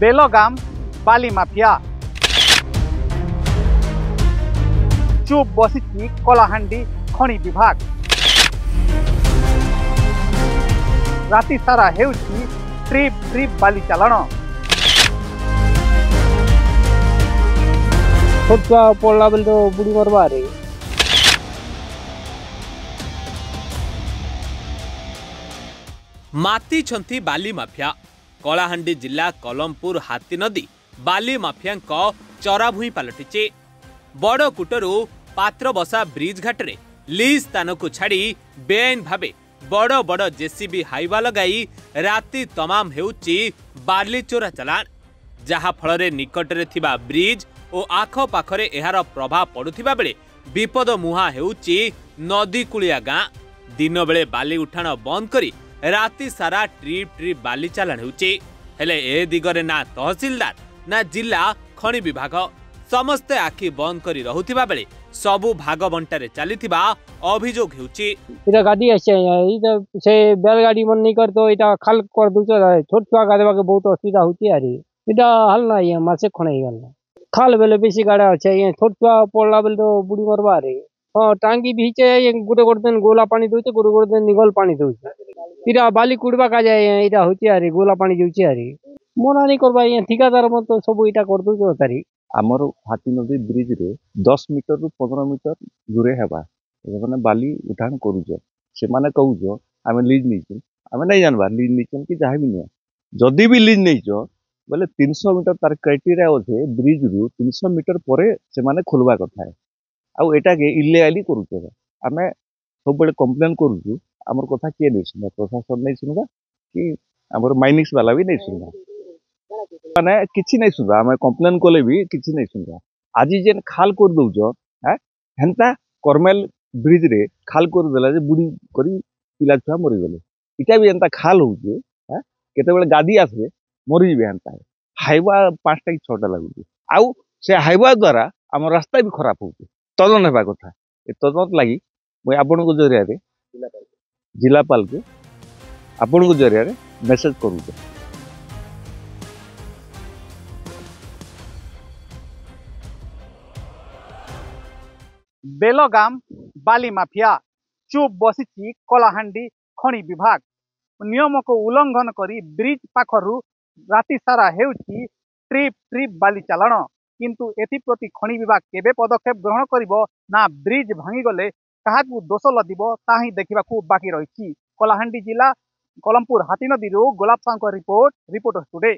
बेलगाम बाली mafia चुप बसी कलाहांडी खଣି विभाग राति सारा हेउची ट्रिप ट्रिप बाली चालाण छोटा पड़ला बेल तो बुड़ी मरवा रे माती छंती बाली माफिया कलाहांडी जिला कलमपुर हाथी नदी बाली माफिया चरा भूई पलटिचे बड़ कुटरू पात्र बसा ब्रिज घाटे लीज स्थान को छाड़ी बेआईन भावे बड़ बड़ जेसीबी हाइवा लगाई राति तमाम हेउची बाली चोरा चलाण जहा फल निकटरे थिबा ब्रिज और आख पाखरे एहार प्रभाव पड़ुथिबा बेले विपद मुहा हेउची नदी कुलिया गाँ दिन बेले बाली उठाण बंद करी राति सारा ट्रिप ट्रिप बाली चालाण हेउची हेले ए दिगरे ना तहसीलदार ना जिला खଣି विभाग समस्ते आखि बंद करी रहुथिबा बेले सबु भाग बंटारे चलीथिबा अभियोग हेउची इटा गाड़ी आसे इटा से बैलगाड़ी मन नहीं कर तो इटा खाल कर दुचो छोट छुआ गादेबा के बहुत असुविधा होती आरी इटा हल ना ये मासे खणे गल खाल बेले बेसी गाड़ा আছে ये छोट छुआ पड़ला बेले तो बुड़ी मरवा रे हां टांगी भीचे ये गुटे गुटे दिन गोला पानी दोचे गुटे गुटे दिन निगल पानी दोचे इटा बाली कुड़बा का जाए इटा होची आरी गोला पानी जोची आरी मोना नहीं करबा ये ठिकादार मन तो सब इटा कर दोचो तारी आमर हाथी नदी ब्रिज रे 10 मीटर रु 15 मीटर दूरे हेबा माने बाली उठान करूछ से माने कहूछ आमे लीज नहीं आमे नहीं जानबा लीज नहीं कि जाहि भी नहीं जदी भी लीज नहीं बोले 300 मीटर तार क्राइटेरिया होथे ब्रिज रु 300 मीटर परे से माने खोलबा कथा है आ एटा के इलीगली करूछ आमे सब बेले कंप्लेन करूछ हमर कथा के नहीं सुना प्रशासन नहीं सुनबा कि हमर माइनिंग्स वाला भी नहीं सुनबा माने किछि नहीं सुनबा आमे कंप्लेन कोले भी किछि नहीं सुनबा आज जेन खाल कर दउछ है हेंता करमेल ब्रिज रे खाल कर देला जे बुडी करी पिला छुआ मरि गेले इटा भी हेंता खाल होउछ है केते बेले गादी आसे मरि जेबे हेंता हाइवा 5टा कि 6टा लागुछ आउ से हाइवा द्वारा हम रास्ता भी खराब होउछ तदन हेबा कथा ए तदन लागि मैं आपन को जरिया रे जिलापाल के आपन को जरिया रे मेसेज करूछ बेलगाम बाली माफिया चुप बसी कलाहांडी खଣି विभाग नियम को उल्लंघन करी ब्रिज पाखरु राति सारा हेउची ट्रिप ट्रिप बाली चालाण किंतु एथिप्रति खଣି विभाग केबे पदक्षेप ग्रहण करिवो ना ब्रिज भांगी गले काहाकू दोष लदिबो ताही देखिबाकू बाकी रहिछि। कलाहांडी जिला कलमपुर हाथी नदी गोलाप साहू रिपोर्ट रिपोर्टर्स टुडे।